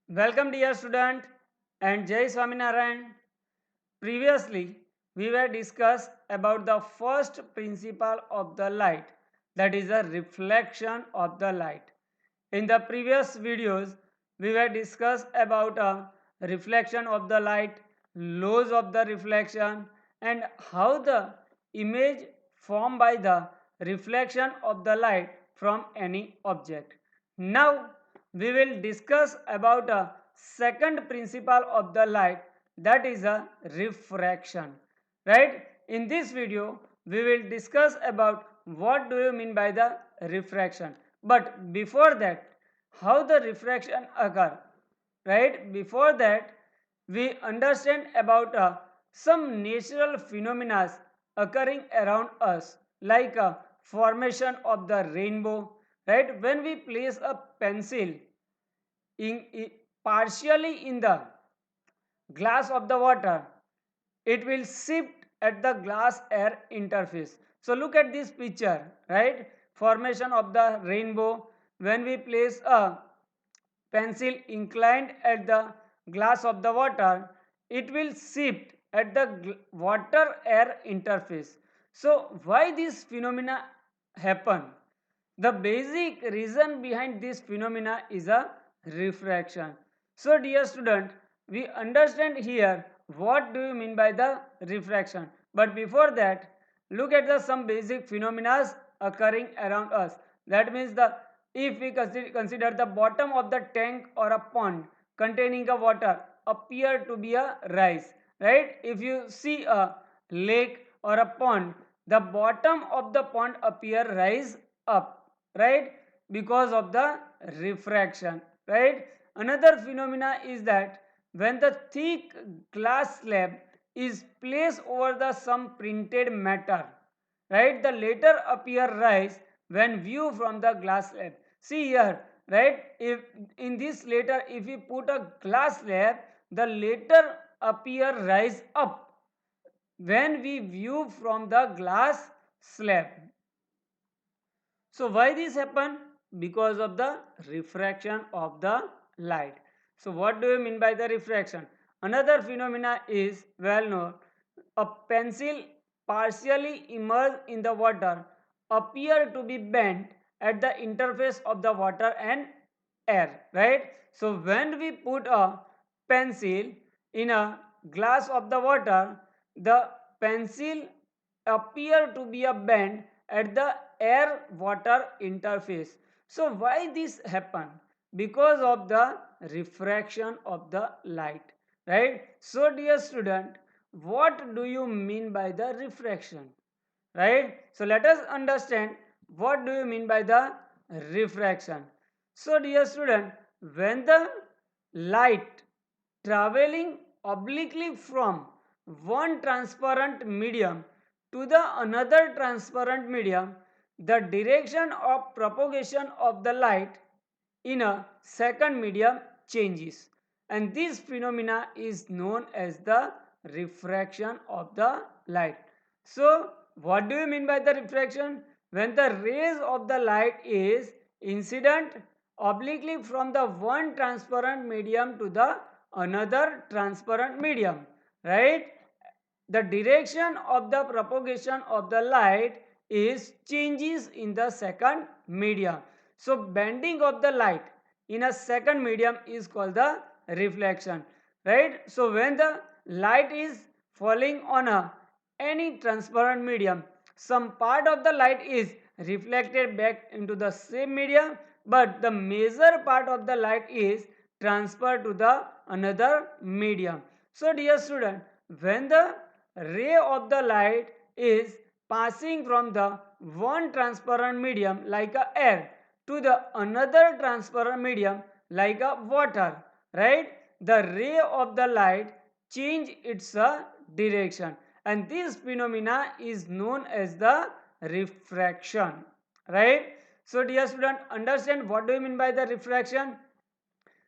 Welcome dear student and Jai Swaminarayan. Previously, we were discussed about the first principle of the light, that is the reflection of the light. In the previous videos, we were discussed about a reflection of the light, laws of the reflection, and how the image formed by the reflection of the light from any object. Now, we will discuss about a second principle of the light, that is a refraction. Right? In this video, we will discuss about what do you mean by the refraction. But before that, how the refraction occur? Right? Before that, we understand about some natural phenomena occurring around us, like formation of the rainbow. Right? When we place a pencil in partially in the glass of the water, it will shift at the glass air interface. So look at this picture, right? Formation of the rainbow. When we place a pencil inclined at the glass of the water, it will shift at the water air interface. So why this phenomena happen? The basic reason behind this phenomena is a refraction. So dear student, we understand here what do you mean by the refraction. But before that, look at the some basic phenomena occurring around us. That means the if we consider the bottom of the tank or a pond containing a water appear to be a rise, right? If you see a lake or a pond, the bottom of the pond appear rise up, right? Because of the refraction, right? Another phenomena is that when the thick glass slab is placed over the some printed matter, right, the later appear rise when view from the glass slab. See here, right, if in this later if we put a glass slab, the later appear rise up when we view from the glass slab. So why this happen? Because of the refraction of the light. So what do you mean by the refraction? Another phenomena is well known. A pencil partially immersed in the water appear to be bent at the interface of the water and air, right? So when we put a pencil in a glass of the water, the pencil appear to be a bend at the air water interface. So why this happen? Because of the refraction of the light, right? So dear student, what do you mean by the refraction, right? So let us understand what do you mean by the refraction. So dear student, when the light traveling obliquely from one transparent medium to the another transparent medium, the direction of propagation of the light in a second medium changes, and this phenomena is known as the refraction of the light. So what do you mean by the refraction? When the rays of the light is incident obliquely from the one transparent medium to the another transparent medium, right, the direction of the propagation of the light is changes in the second medium. So bending of the light in a second medium is called the reflection, right? So when the light is falling on a any transparent medium, some part of the light is reflected back into the same medium, but the major part of the light is transferred to the another medium. So dear student, when the ray of the light is passing from the one transparent medium like a air to the another transparent medium like a water, right, the ray of the light change its direction, and this phenomena is known as the refraction, right? So dear student, understand what do you mean by the refraction?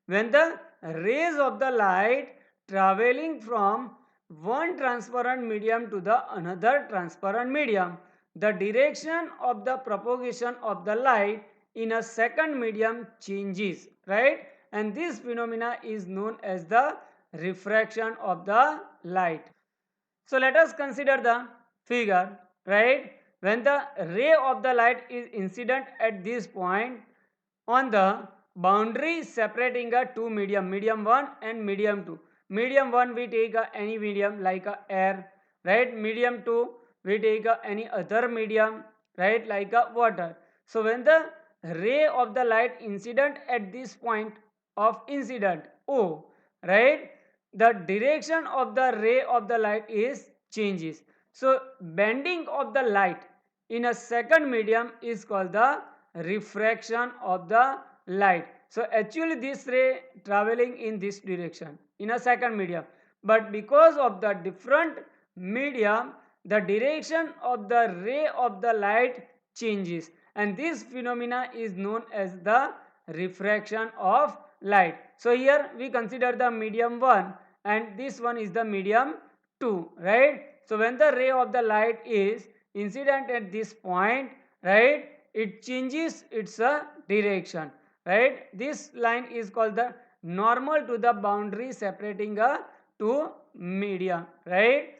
When the rays of the light traveling from one transparent medium to the another transparent medium, the direction of the propagation of the light in a second medium changes, right? and this phenomena is known as the refraction of the light. So let us consider the figure, right? When the ray of the light is incident at this point on the boundary separating a two medium, medium 1 and medium 2. Medium 1 we take any medium like air, right? Medium 2 we take any other medium, right, like water. So when the ray of the light incident at this point of incident O, right, the direction of the ray of the light is changes. So bending of the light in a second medium is called the refraction of the light. So actually this ray traveling in this direction in a second medium, but because of the different medium, the direction of the ray of the light changes, and this phenomena is known as the refraction of light. So here we consider the medium 1 and this one is the medium 2, right? So when the ray of the light is incident at this point, right, it changes its direction, right? This line is called the normal to the boundary separating a two medium, right?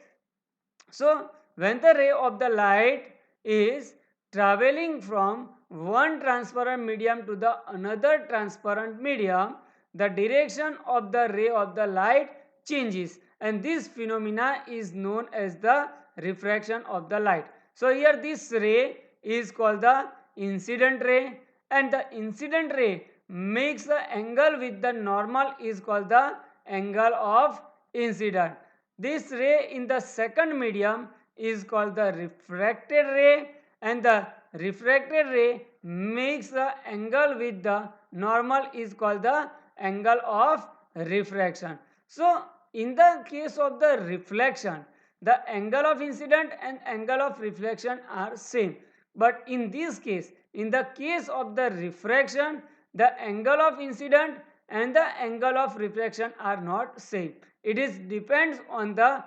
So when the ray of the light is traveling from one transparent medium to the another transparent medium, the direction of the ray of the light changes, and this phenomena is known as the refraction of the light. So here this ray is called the incident ray, and the incident ray makes the angle with the normal is called the angle of incident. This ray in the second medium is called the refracted ray, and the refracted ray makes the angle with the normal is called the angle of refraction. So in the case of the reflection, the angle of incident and angle of reflection are same, but in this case, in the case of the refraction, the angle of incident and the angle of reflection are not same. It is depends on the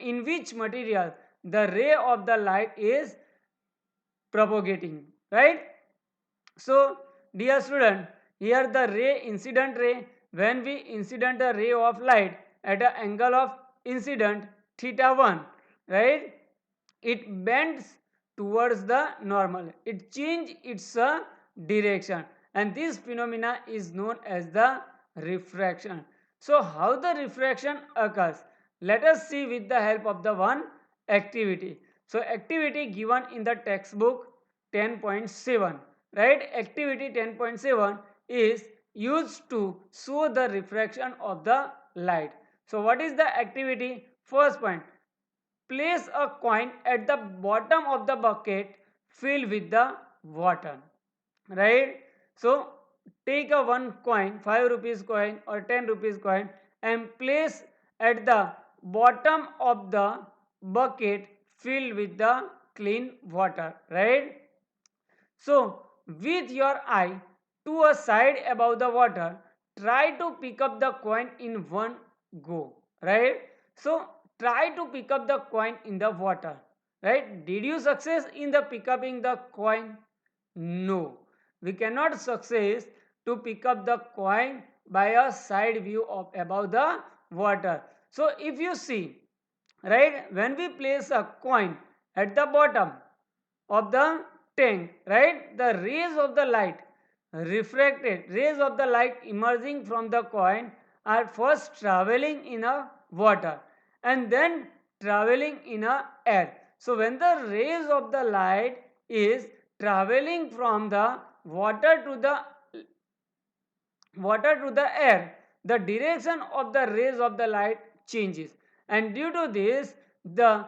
in which material the ray of the light is propagating, right? So dear student, here the ray incident ray, when we incident a ray of light at an angle of incident theta 1, right, it bends towards the normal, it change its direction, and this phenomena is known as the refraction. So how the refraction occurs? Let us see with the help of the one activity. So activity given in the textbook 10.7, right? Activity 10.7 is used to show the refraction of the light. So what is the activity? First point, place a coin at the bottom of the bucket filled with the water, right? So take a one coin, 5 rupees coin or 10 rupees coin, and place at the bottom of the bucket filled with the clean water, right? So with your eye to a side above the water, try to pick up the coin in one go, right? So try to pick up the coin in the water, right? Did you success in the picking the coin? No, we cannot success to pick up the coin by a side view of above the water. So if you see, right, when we place a coin at the bottom of the tank, right, the rays of the light, refracted rays of the light emerging from the coin are first traveling in a water and then traveling in a air. So when the rays of the light is traveling from the water to the air, the direction of the rays of the light changes, and due to this the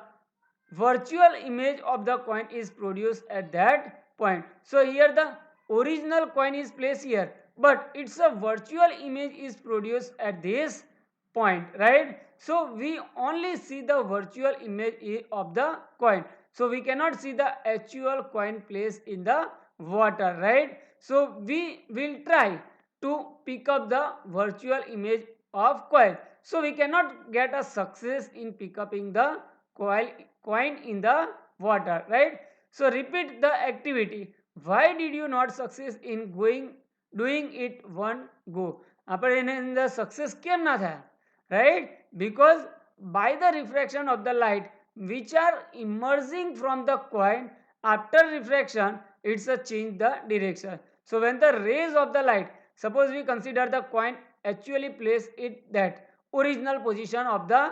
virtual image of the coin is produced at that point. So here the original coin is placed here, but it's a virtual image is produced at this point, right? So we only see the virtual image of the coin, so we cannot see the actual coin placed in the water, right? So we will try to pick up the virtual image of coin, so we cannot get a success in picking the coin in the water, right? So repeat the activity. Why did you not success in doing it one go? આપણે એની અંદર success કેમ ના થયા, right? Because by the refraction of the light which are emerging from the coin after refraction, it's a change the direction. So when the rays of the light, suppose we consider the coin actually place it that original position of the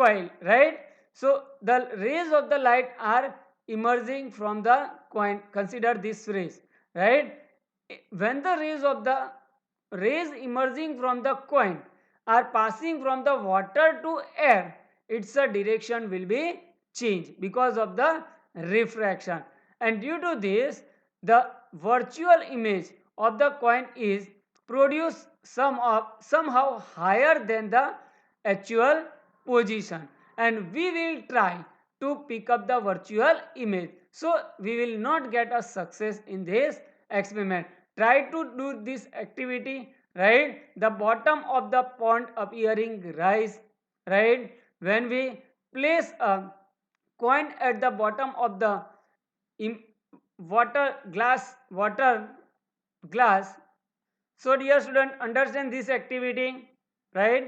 coil, right? So the rays of the light are emerging from the coin, consider this rays, right? When the rays emerging from the coin are passing from the water to air, its direction will be changed because of the refraction, and due to this the virtual image of the coin is produced somehow higher than the actual position, and we will try to pick up the virtual image. So we will not get a success in this experiment. Try to do this activity, right? The bottom of the pond appearing rise, right? When we place a coin at the bottom of the water glass. So dear student, understand this activity, right?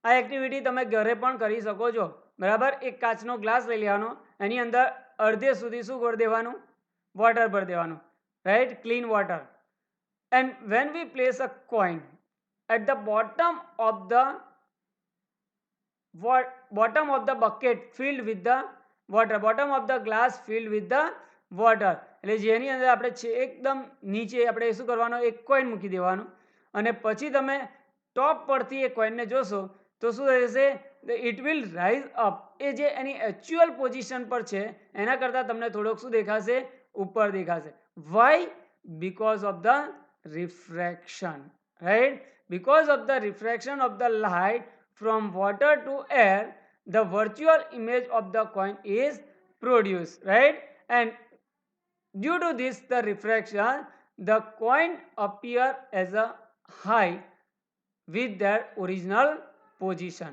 આ activity તમે ઘરે પણ કરી શકો છો, બરાબર? એક કાચનો glass લઈ લેવાનો, એની અંદર અડધે સુધી શું કરી દેવાનું? વોટર ભરી દેવાનું, right? Clean water. And when we place a coin at the bottom of the bucket filled with the water, bottom of the glass filled with the water, એટલે જેની અંદર આપણે એકદમ નીચે આપણે શું કરવાનું? એક કોઈન મૂકી દેવાનું, અને પછી તમે ટોપ પરથી એ કોઈનને જોશો તો શું થશે? It will rise up. એ જે એની એક્ચ્યુઅલ પોઝિશન પર છે એના કરતાં તમને થોડોક શું દેખાશે? ઉપર દેખાશે. Y? Because of the refraction, right? Because of the refraction of the light from water to air, the virtual image of the coin is produced, right? And due to this the refraction, the coin appear as a high with their original position.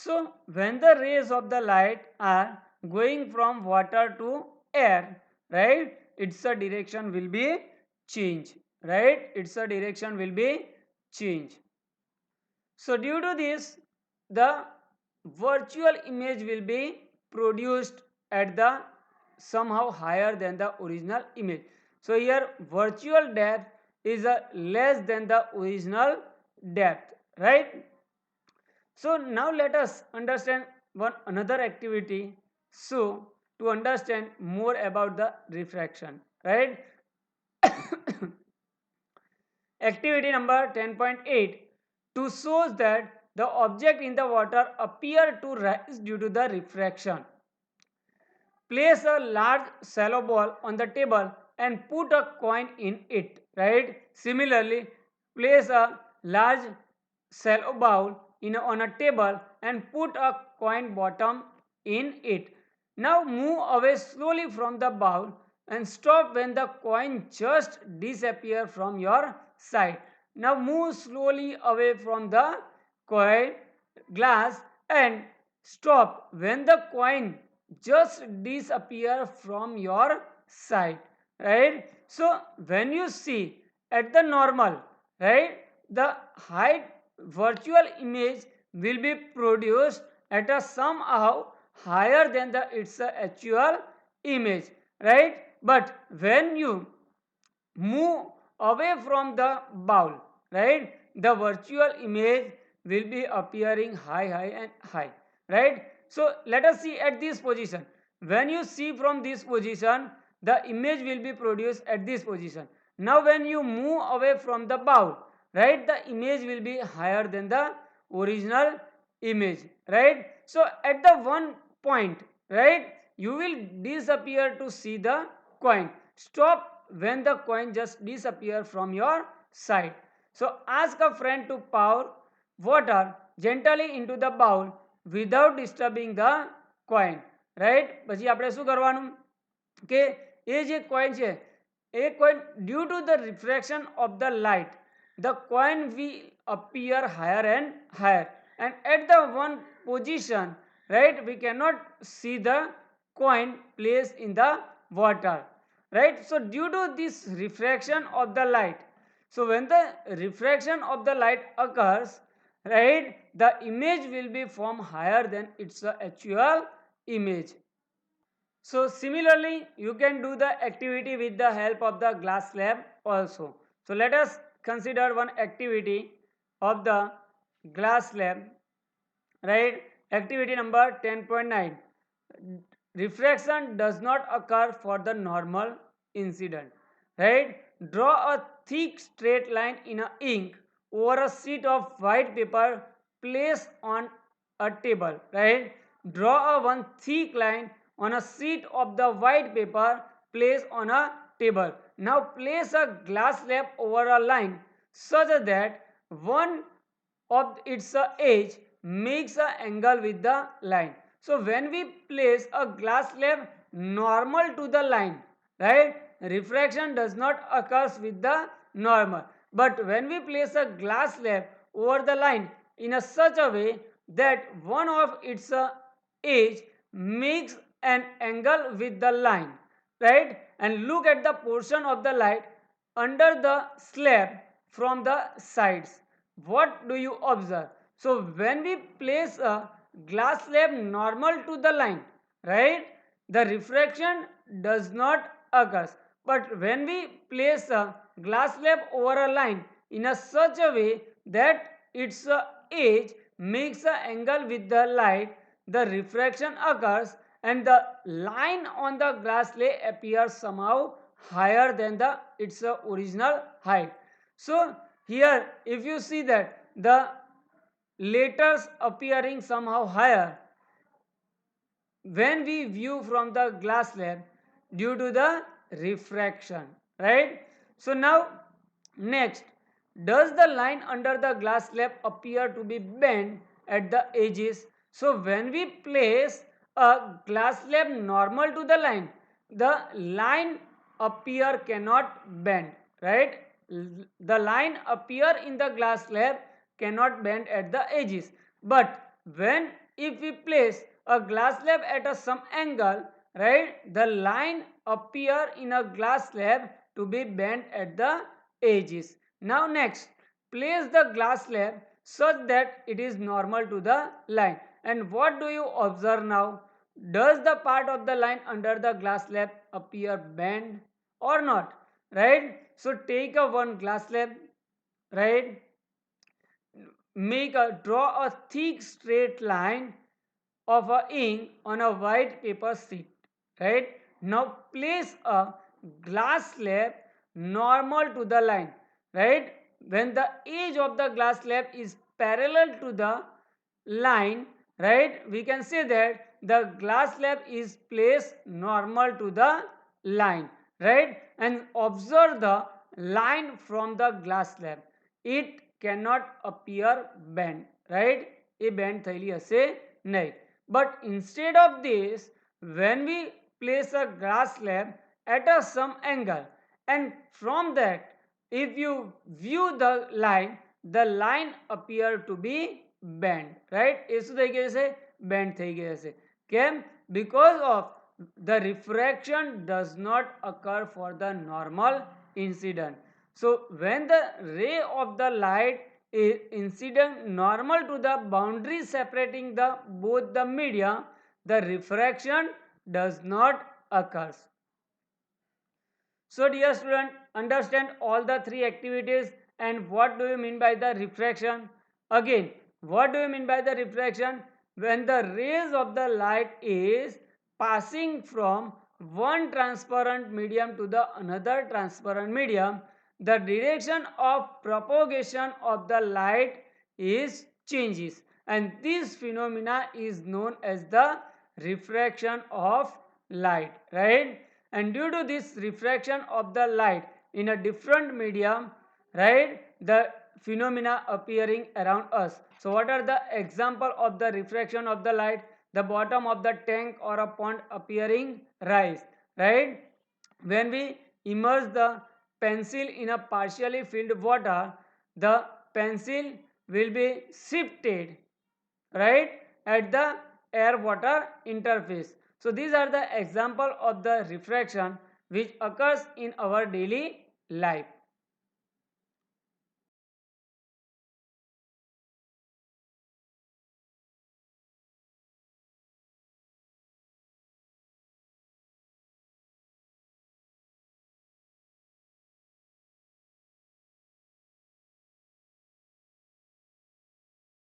So when the rays of the light are going from water to air, right, its direction will be changed, right? Its direction will be changed. So due to this the virtual image will be produced at the somehow higher than the original image. So here virtual depth is less than the original depth, right? So now let us understand another activity, so to understand more about the refraction, right? Activity number 10.8, to show that the object in the water appear to rise due to the refraction. Place a large shallow ball on the table and put a coin in it, right? Similarly, place a large shallow bowl on a table and put a coin bottom in it. Now move away slowly from the bowl and stop when the coin just disappear from your sight. Now move slowly away from the coin glass and stop when the coin just disappear from your sight, right? So when you see at the normal, right, the height virtual image will be produced at a somehow higher than the its actual image, right? But when you move away from the bowl, right, the virtual image will be appearing high and high, right? So let us see at this position. When you see from this position, the image will be produced at this position. Now when you move away from the bowl, right, the image will be higher than the original image, right? So at the one point, right, you will disappear to see the coin. Stop when the coin just disappear from your sight. So ask a friend to pour water gently into the bowl without disturbing the coin, right? પછી આપણે શું કરવાનું કે એ જે coin છે એ coin due to the refraction of the light, the coin will appear higher and higher, and at the one position, right, we cannot see the coin placed in the water, right? So due to this refraction of the light, So when the refraction of the light occurs, right, the image will be formed higher than its actual image. So similarly, you can do the activity with the help of the glass slab also. So let us consider one activity of the glass slab, right? Activity number 10.9. Refraction does not occur for the normal incident, right? Draw a thick straight line in a ink over a sheet of white paper placed on a table, right? Draw a one thick line on a sheet of the white paper placed on a table. Now place a glass slab over a line such that one of its edge makes an angle with the line. So when we place a glass slab normal to the line, right, refraction does not occur with the normal. But when we place a glass slab over the line in a such a way that one of its edge makes an angle with the line, right, and look at the portion of the light under the slab from the sides, what do you observe? So when we place a glass slab normal to the line, right, the refraction does not occur. But when we place a glass slab over a line in a such a way that its edge makes an angle with the light, the refraction occurs and the line on the glass slab appears somehow higher than the its original height. So here if you see that the letters appearing somehow higher when we view from the glass slab due to the refraction, right? So now next, does the line under the glass slab appear to be bent at the edges? So when we place a glass slab normal to the line appear cannot bend, right? The line appear in the glass slab cannot bend at the edges. But when if we place a glass slab at a some angle, right, the line appear in a glass slab to be bent at the edges. Now next, place the glass slab such that it is normal to the line. And what do you observe now? Does the part of the line under the glass slab appear bent or not? Right? So take a one glass slab, right? Draw a thick straight line of a ink on a white paper sheet, right? Now place a glass slab normal to the line, right? When the edge of the glass slab is parallel to the line, right, we can say that the glass slab is placed normal to the line, right? And observe the line from the glass slab, it cannot appear bent, right? A bent થયેલી હશે નહીં. But instead of this, when we place a glass slab at a some angle and from that if you view the line appear to be bent, right? એ શું થઈ ગયું છે? Bent થઈ ગયું હશે. કેમ? Because of the refraction does not occur for the normal incident. So when the ray of the light is incident normal to the boundary separating the both the media, the refraction does not occur. So dear student, understand all the three activities and what do you mean by the refraction? Again, what do you mean by the refraction? When the rays of the light is passing from one transparent medium to the another transparent medium, the direction of propagation of the light is changes, and this phenomena is known as the refraction of light, right? And due to this refraction of the light in a different medium, right, the phenomena appearing around us. So what are the example of the refraction of the light? The bottom of the tank or a pond appearing rise, right? When we immerse the pencil in a partially filled water, the pencil will be shifted, right, at the air water interface. So these are the example of the refraction which occurs in our daily life.